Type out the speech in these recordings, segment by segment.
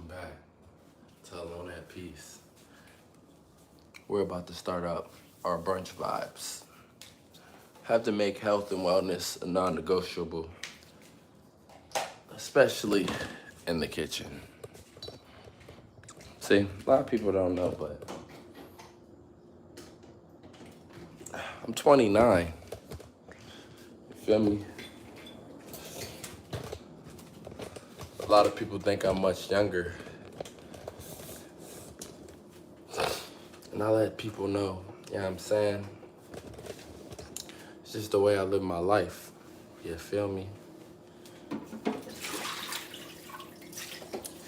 back to Alone at Peace. We're about to start up our brunch vibes. Have to make health and wellness a non-negotiable, especially in the kitchen. See, a lot of people don't know, but I'm 29. You feel me? A lot of people think I'm much younger. And I let people know, you know what I'm saying? It's just the way I live my life. You feel me?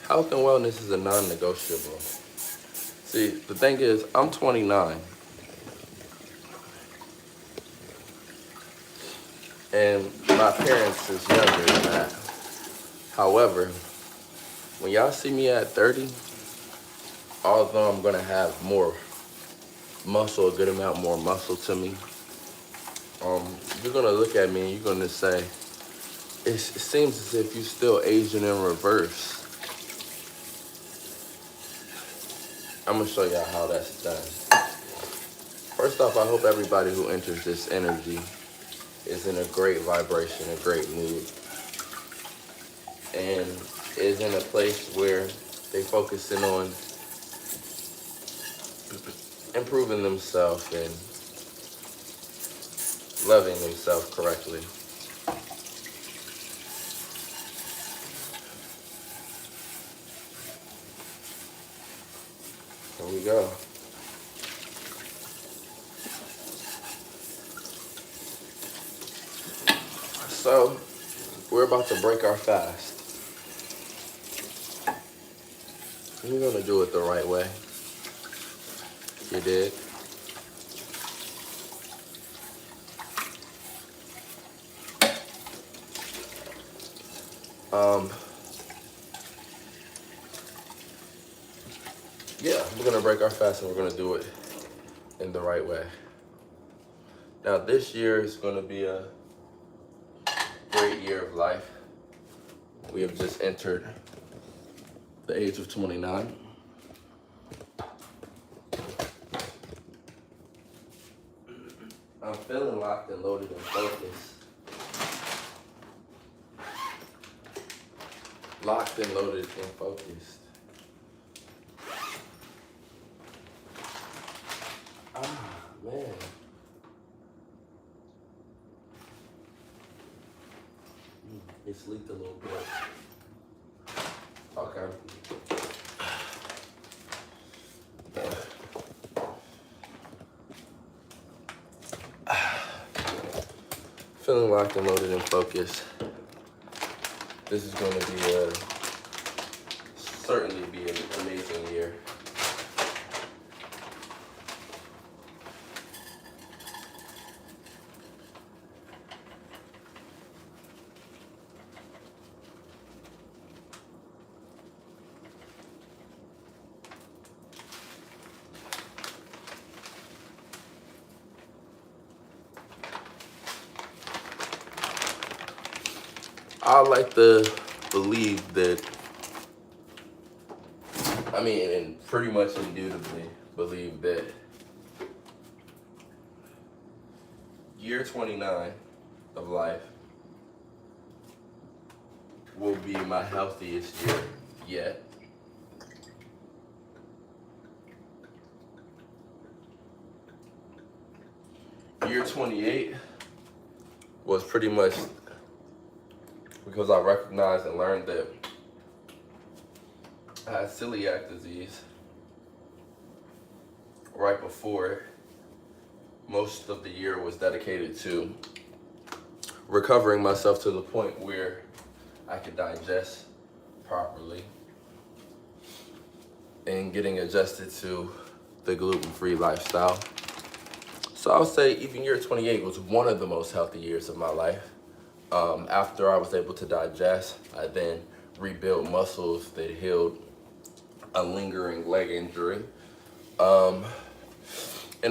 Health and wellness is a non-negotiable. See, the thing is, I'm 29. And my parents is younger than that. However, when y'all see me at 30, although I'm gonna have more muscle, a good amount more muscle to me, you're gonna look at me and you're gonna say, it seems as if you still aging in reverse. I'm gonna show y'all how that's done. First off, I hope everybody who enters this energy is in a great vibration, a great mood, and is in a place where they focusing on improving themselves and loving themselves correctly. Here we go. So, we're about to break our fast. We're gonna do it the right way. You did. Yeah, we're gonna break our fast and we're gonna do it in the right way. Now, this year is gonna be a great year of life. We have just entered the age of 29. I'm feeling locked and loaded and focused. Locked and loaded and focused. Man. It's leaked a little bit. Okay. Feeling locked and loaded and focused. This is going to be certainly be an amazing year. I like to believe that, and pretty much indubitably believe that year 29 of life will be my healthiest year yet. Year 28 was pretty much because I recognized and learned that I had celiac disease right before it. Most of the year was dedicated to recovering myself to the point where I could digest properly and getting adjusted to the gluten-free lifestyle. So I would say even year 28 was one of the most healthy years of my life. After I was able to digest, I then rebuilt muscles that healed a lingering leg injury. And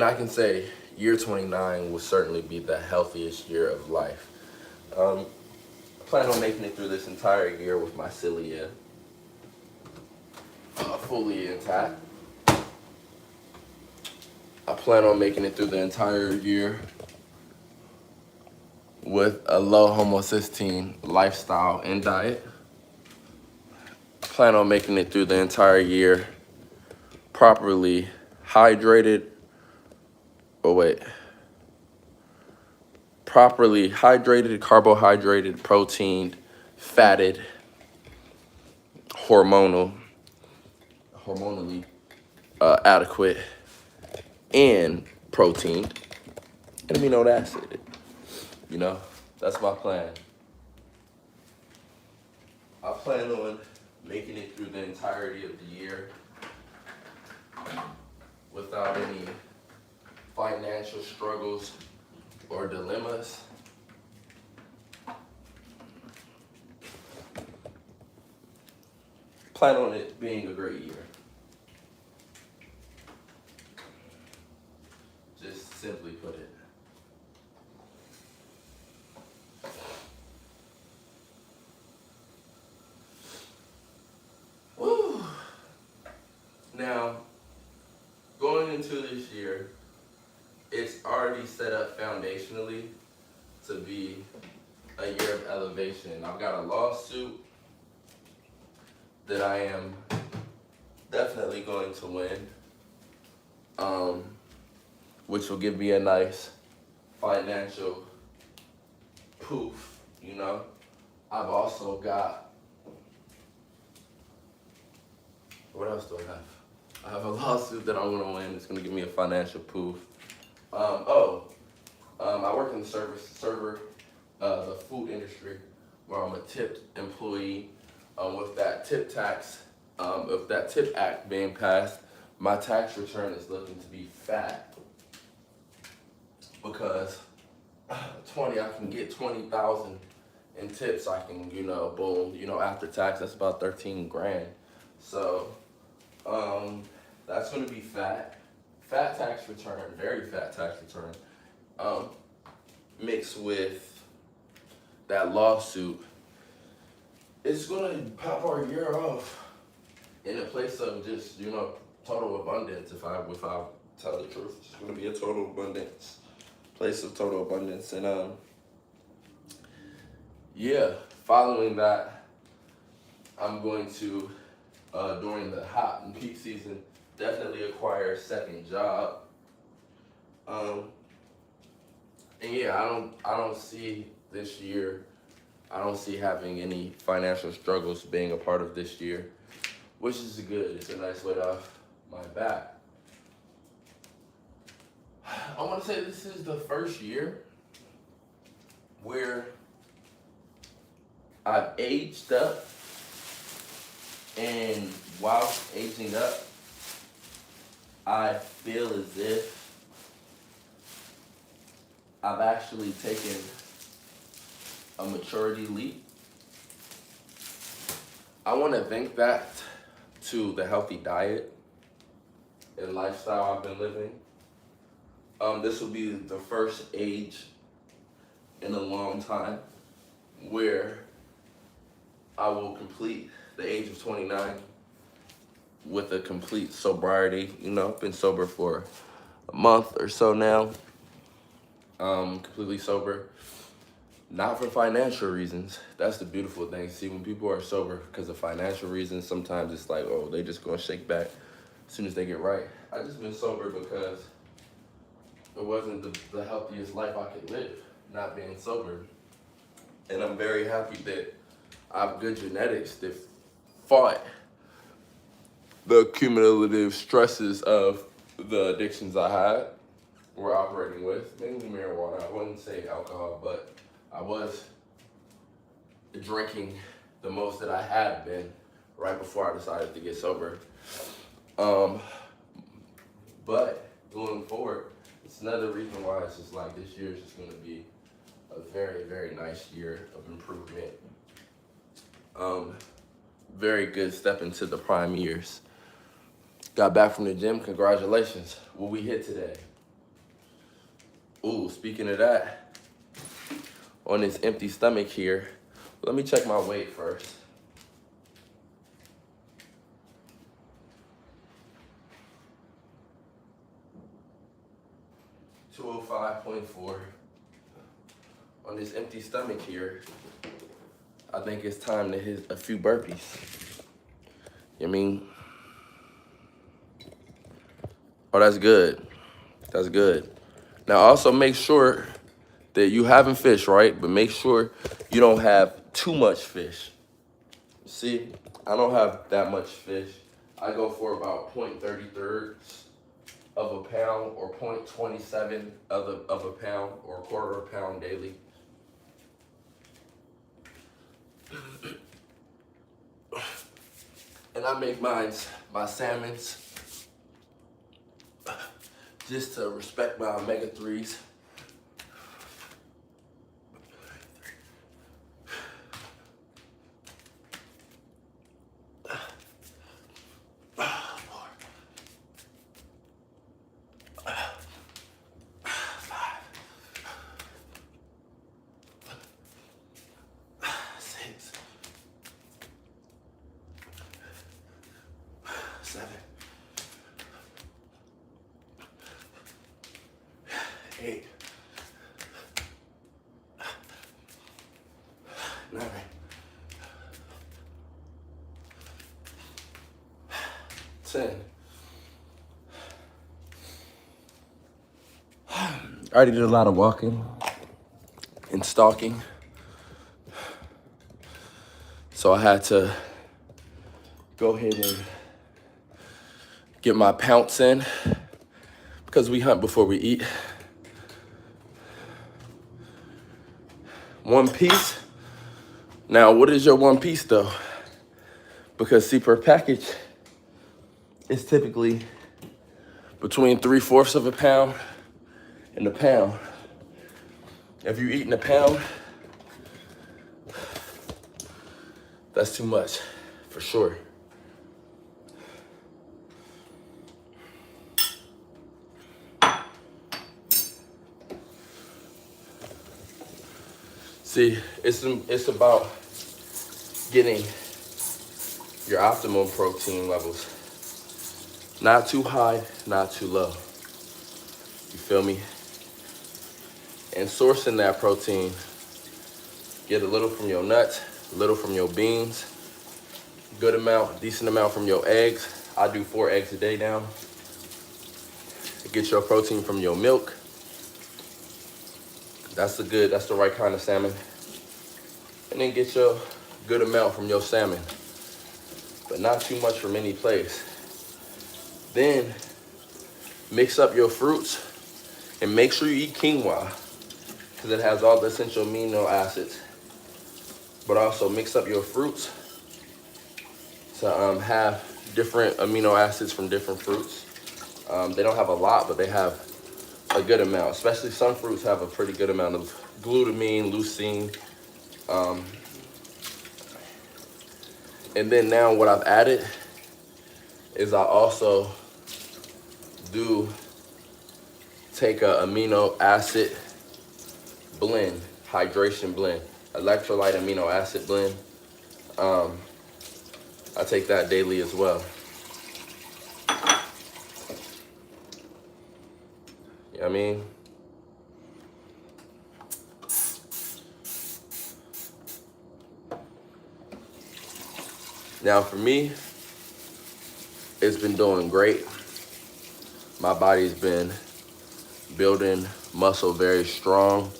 I can say year 29 will certainly be the healthiest year of life. I plan on making it through this entire year with my cilia. fully intact. I plan on making it through the entire year with a low homocysteine lifestyle and diet. I plan on making it through the entire year properly hydrated, properly hydrated, carbohydrated, proteined, fatted, hormonally adequate, and proteined, and amino acid. You know, that's my plan. I plan on making it through the entirety of the year without any financial struggles or dilemmas. Plan on it being a great year. Just simply put it. Woo! Now, going into this year, it's already set up foundationally to be a year of elevation. I've got a lawsuit that I am definitely going to win, which will give me a nice financial poof, you know. I've also got, what else do I have? I have a lawsuit that I'm gonna win. It's gonna give me a financial poof. I work in the the food industry, where I'm a tipped employee. With that tip tax, with that tip act being passed, my tax return is looking to be fat because I can get 20,000 in tips. I can, boom, after tax, that's about 13 grand. So, that's gonna be fat tax return, very fat tax return, mixed with that lawsuit. It's gonna pop our year off in a place of just, total abundance. If I tell the truth, it's gonna be a total abundance, place of total abundance. And following that, I'm going to, during the hot and peak season, definitely acquire a second job. I don't see this year, I don't see having any financial struggles being a part of this year, which is good. It's a nice weight off my back. I want to say this is the first year where I've aged up, and whilst aging up, I feel as if I've actually taken a maturity leap. I want to thank that to the healthy diet and lifestyle I've been living. This will be the first age in a long time where I will complete the age of 29 with a complete sobriety. I've been sober for a month or so now. Completely sober. Not for financial reasons. That's the beautiful thing. See, when people are sober because of financial reasons, sometimes it's like, oh, they just gonna shake back as soon as they get right. I just been sober because it wasn't the healthiest life I could live, not being sober. And I'm very happy that I have good genetics that fought the cumulative stresses of the addictions I had, were operating with, mainly marijuana. I wouldn't say alcohol, but I was drinking the most that I had been right before I decided to get sober. But going forward, it's another reason why it's just like this year is just going to be a very, very nice year of improvement. Very good step into the prime years. Got back from the gym. Congratulations. What we hit today? Ooh, speaking of that, on this empty stomach here, let me check my weight first. 205.4. On this empty stomach here, I think it's time to hit a few burpees. You know what I mean? Oh, that's good. That's good. Now also make sure that you having fish, right? But make sure you don't have too much fish. See, I don't have that much fish. I go for about 0.33 of a pound or 0.27 of a pound or a quarter of a pound daily. And I make my salmons just to respect my omega-3s. Eight, 9, 10. I already did a lot of walking and stalking, so I had to go ahead and get my pounce in because we hunt before we eat. One piece. Now, what is your one piece though? Because see, per package, it's typically between 3/4 of a pound and a pound. If you're eating a pound, that's too much, for sure. See, it's about getting your optimal protein levels. Not too high, not too low. You feel me? And sourcing that protein, get a little from your nuts, a little from your beans, good amount, decent amount from your eggs. I do 4 eggs a day now. Get your protein from your milk. That's the right kind of salmon. And then get your good amount from your salmon, but not too much from any place. Then mix up your fruits and make sure you eat quinoa because it has all the essential amino acids. But also mix up your fruits to have different amino acids from different fruits. They don't have a lot, but they have a good amount. Especially some fruits have a pretty good amount of glutamine, leucine. And then now what I've added is I also do take a amino acid blend, hydration blend, electrolyte amino acid blend. I take that daily as well. You know what I mean? Now for me, it's been doing great. My body's been building muscle very strong.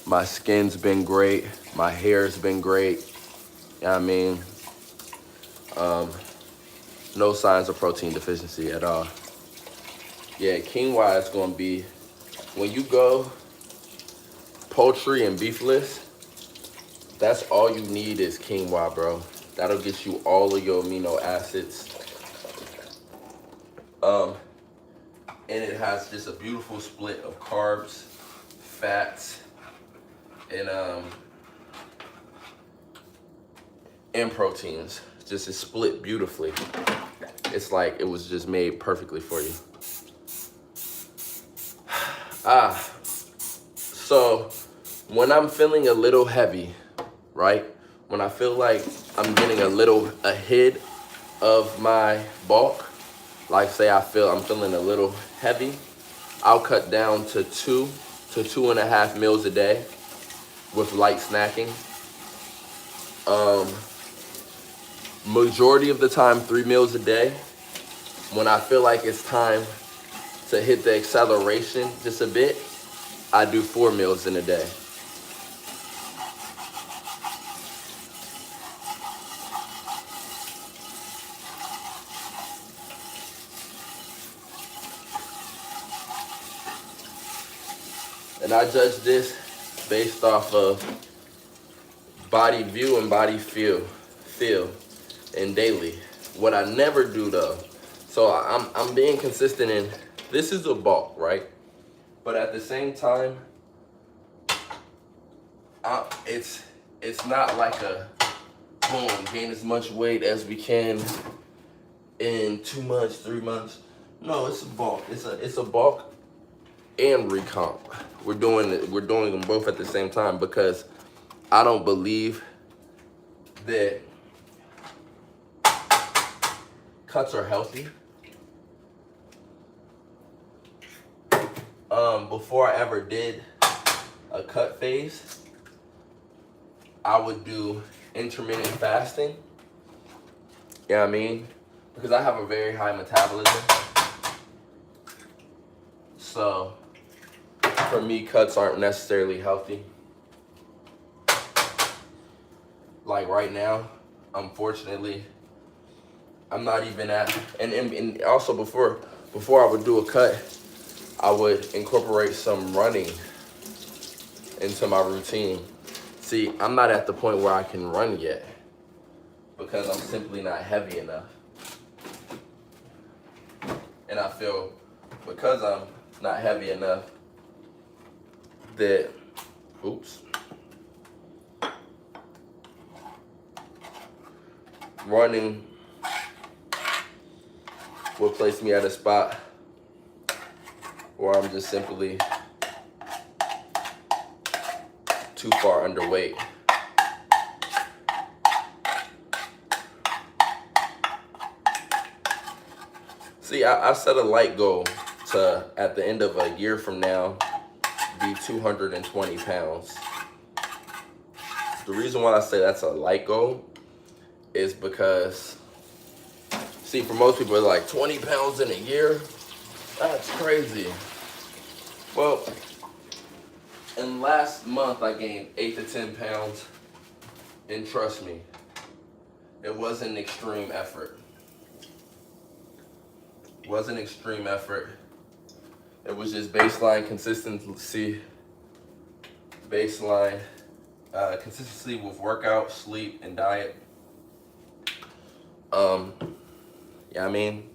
My skin's been great. My hair's been great. You know what I mean? No signs of protein deficiency at all. Yeah, quinoa is gonna be, when you go poultry and beefless, that's all you need is quinoa, bro. That'll get you all of your amino acids. And it has just a beautiful split of carbs, fats, and proteins. Just it's split beautifully. It's like it was just made perfectly for you. So when I'm feeling a little heavy, right? When I feel like I'm getting a little ahead of my bulk, like say I'm feeling a little heavy, I'll cut down to 2 to 2.5 meals a day with light snacking. Majority of the time, 3 meals a day. When I feel like it's time to hit the acceleration just a bit, I do 4 meals in a day. And I judge this based off of body view and body feel, and daily. What I never do though, so I'm being consistent in, this is a bulk, right? But at the same time, it's not like a boom, gain as much weight as we can in 2 months, 3 months. No, it's a bulk. It's a bulk and recomp. We're doing them both at the same time because I don't believe that cuts are healthy. Before I ever did a cut phase, I would do intermittent fasting. You know what I mean? Because I have a very high metabolism. So for me, cuts aren't necessarily healthy. Like right now, unfortunately, I'm not even at, and also before I would do a cut, I would incorporate some running into my routine. See, I'm not at the point where I can run yet because I'm simply not heavy enough. And I feel because I'm not heavy enough that, running will place me at a spot where I'm just simply too far underweight. See, I set a light goal to, at the end of a year from now, be 220 pounds. The reason why I say that's a light goal is because, see, for most people, it's like 20 pounds in a year. That's crazy. Well, in last month, I gained 8 to 10 pounds. And trust me, it wasn't an extreme effort. It wasn't extreme effort. It was just baseline consistency, consistency with workout, sleep, and diet. Yeah, I mean,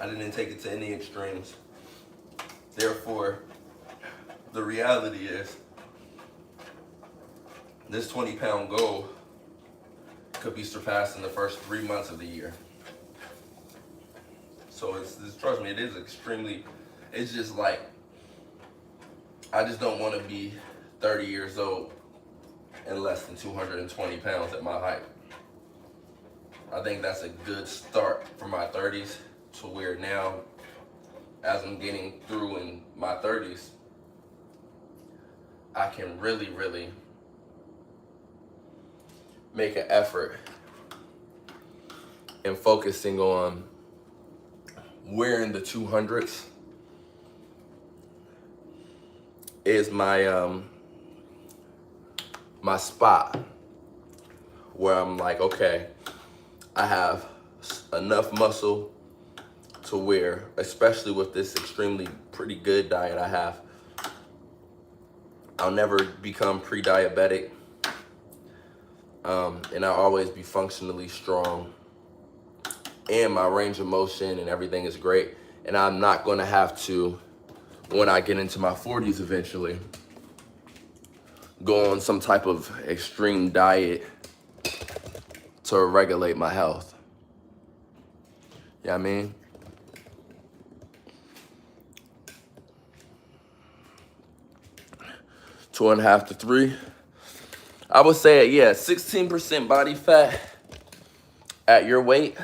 I didn't take it to any extremes. Therefore, the reality is, this 20-pound goal could be surpassed in the first 3 months of the year. So trust me, it is extremely, it's just like, I just don't want to be 30 years old and less than 220 pounds at my height. I think that's a good start for my 30s to where now, as I'm getting through in my 30s, I can really, really make an effort in focusing on where in the 200s is my my spot where I'm like, okay, I have enough muscle to where, especially with this extremely pretty good diet I have, I'll never become pre-diabetic, and I'll always be functionally strong, and my range of motion and everything is great, and I'm not gonna have to, when I get into my 40s eventually, go on some type of extreme diet to regulate my health. You know what I mean? Two and a half to 3. I would say, yeah, 16% body fat at your weight.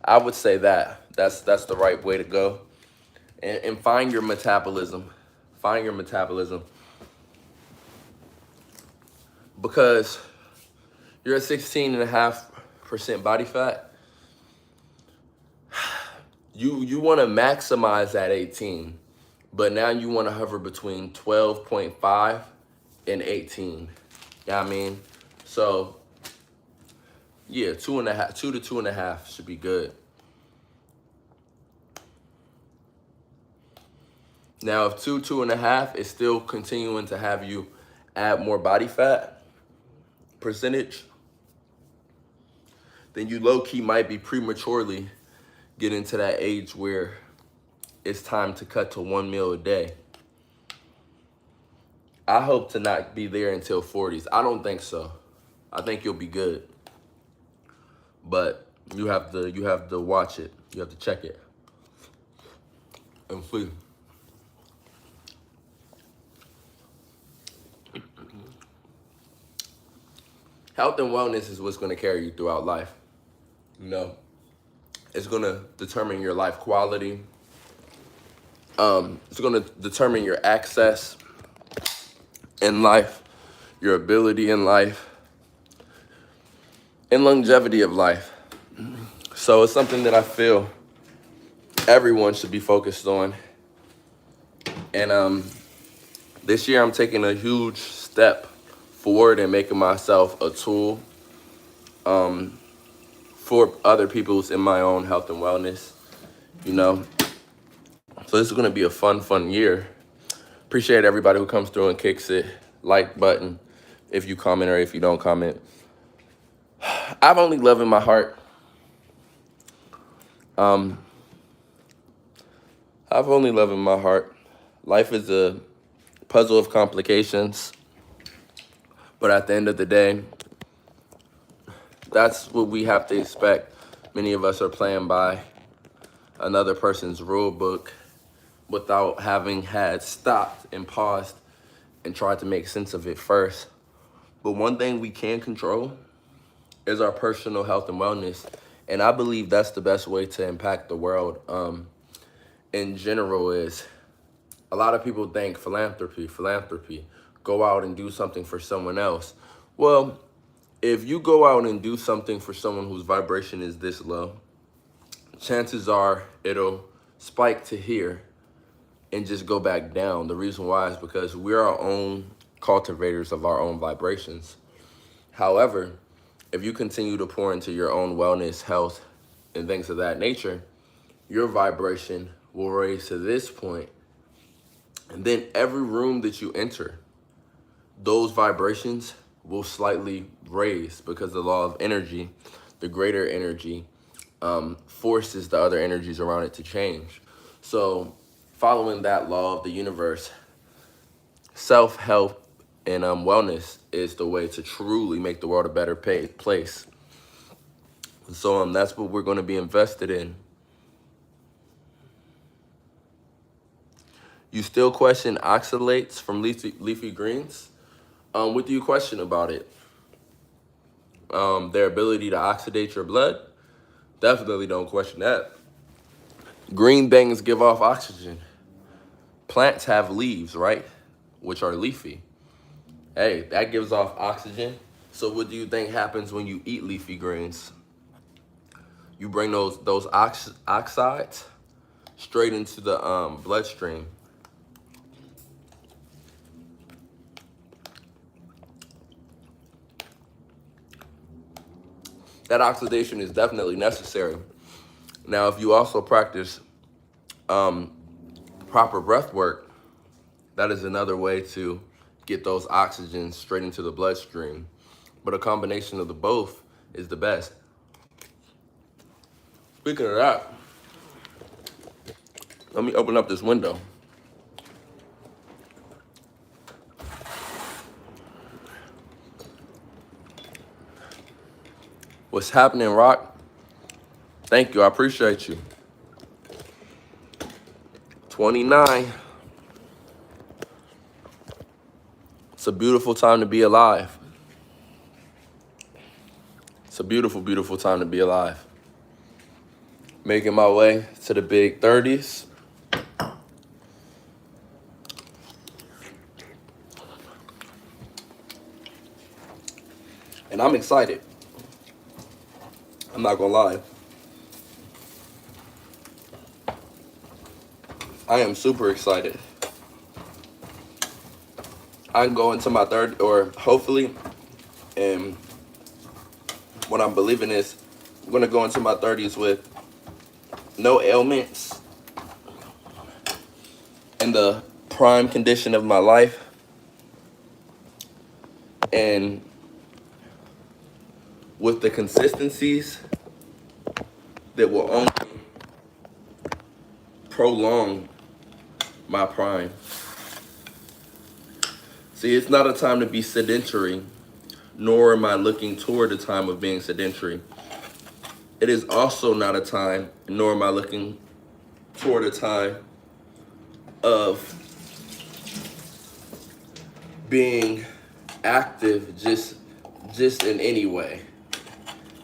I would say that's the right way to go. And find your metabolism. Find your metabolism. Because you're at 16.5% body fat. You want to maximize at 18, but now you want to hover between 12.5 and 18. You know what I mean? So yeah, 2.5, 2 to 2.5 should be good. Now, if 2.5 is still continuing to have you add more body fat percentage, then you low-key might be prematurely getting to that age where it's time to cut to 1 meal a day. I hope to not be there until 40s. I don't think so. I think you'll be good. But you have to watch it. You have to check it. And see. Health and wellness is what's going to carry you throughout life. You know, it's going to determine your life quality. It's going to determine your access in life, your ability in life, and longevity of life. So it's something that I feel everyone should be focused on. And this year I'm taking a huge step forward and making myself a tool for other people's in my own health and wellness, you know. So this is gonna be a fun year. Appreciate everybody who comes through and kicks it. Like button if you comment or if you don't comment. I've only love in my heart. I've only love in my heart. Life is a puzzle of complications. But at the end of the day, that's what we have to expect. Many of us are playing by another person's rule book without having had stopped and paused and tried to make sense of it first. But one thing we can control is our personal health and wellness. And I believe that's the best way to impact the world in general. Is a lot of people think philanthropy, go out and do something for someone else. Well, if you go out and do something for someone whose vibration is this low, chances are it'll spike to here and just go back down. The reason why is because we're our own cultivators of our own vibrations. However, if you continue to pour into your own wellness, health, and things of that nature, your vibration will raise to this point. And then every room that you enter, those vibrations will slightly raise because the law of energy, the greater energy, forces the other energies around it to change. So following that law of the universe, self-help and wellness is the way to truly make the world a better place. So that's what we're going to be invested in. You still question oxalates from leafy greens? What do you question about it? Their ability to oxidate your blood? Definitely don't question that. Green things give off oxygen. Plants have leaves, right? Which are leafy. Hey, that gives off oxygen. So what do you think happens when you eat leafy greens? You bring those oxides straight into the bloodstream. That oxidation is definitely necessary. Now, if you also practice proper breath work, that is another way to get those oxygens straight into the bloodstream. But a combination of the both is the best. Speaking of that, let me open up this window. What's happening, Rock? Thank you, I appreciate you. 29. It's a beautiful time to be alive. It's a beautiful, beautiful time to be alive. Making my way to the big 30s. And I'm excited. I'm not gonna lie. I am super excited. I'm going to my third, or hopefully, and what I'm believing is, I'm gonna go into my 30s with no ailments, in the prime condition of my life, and with the consistencies that will only prolong my prime. See, it's not a time to be sedentary, nor am I looking toward the time of being sedentary. It is also not a time, nor am I looking toward a time of being active just in any way.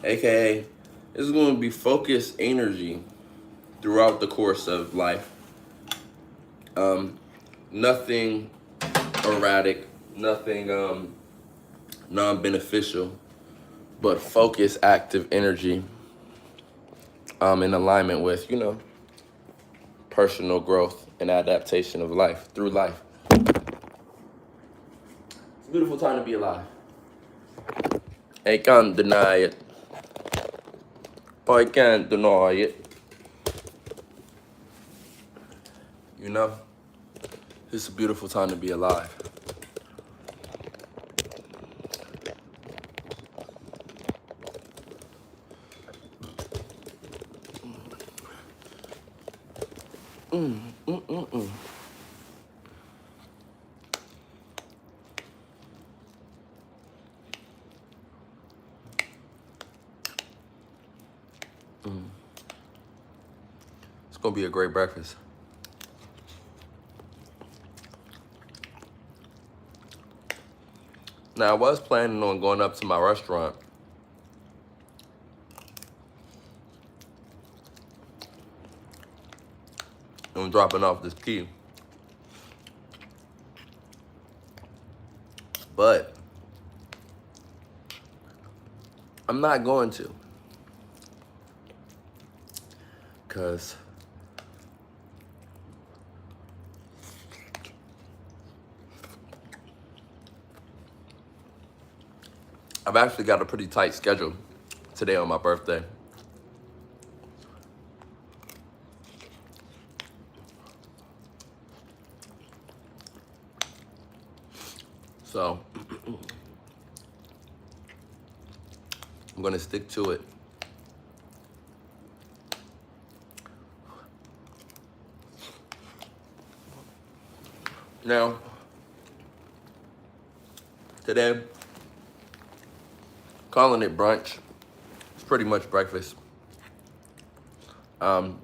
AKA, it's going to be focused energy throughout the course of life. Nothing erratic, nothing non-beneficial, but focused, active energy in alignment with, personal growth and adaptation of life, through life. It's a beautiful time to be alive. I can't deny it. I can't deny it. It's a beautiful time to be alive. It's gonna be a great breakfast. Now, I was planning on going up to my restaurant and dropping off this key, but I'm not going to, because I've actually got a pretty tight schedule today on my birthday. So I'm gonna stick to it. Now, today, calling it brunch, it's pretty much breakfast. Gonna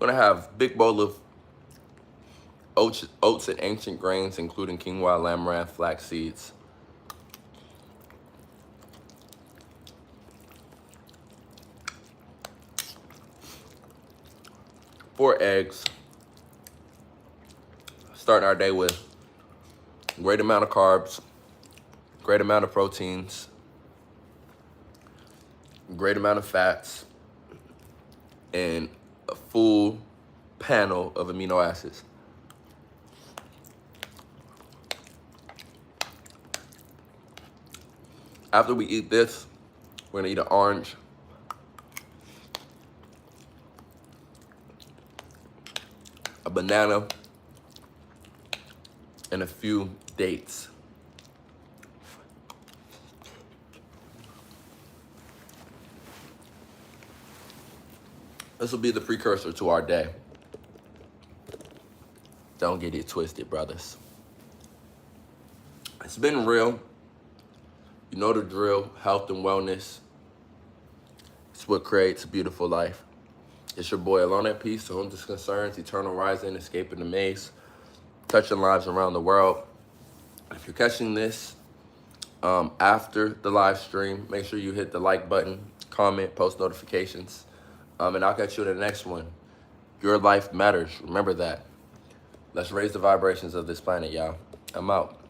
have big bowl of oats and ancient grains, including quinoa, amaranth, flax seeds. Four eggs. Starting our day with a great amount of carbs, great amount of proteins, great amount of fats, and a full panel of amino acids. After we eat this, we're gonna eat an orange, a banana, and a few dates. This will be the precursor to our day. Don't get it twisted, brothers. It's been real. You know the drill, health and wellness. It's what creates a beautiful life. It's your boy Alone at Peace, to whom this concerns, eternal rising, escaping the maze, touching lives around the world. If you're catching this after the live stream. Make sure you hit the like button, comment, post notifications. And I'll catch you in the next one. Your life matters. Remember that. Let's raise the vibrations of this planet, y'all. I'm out.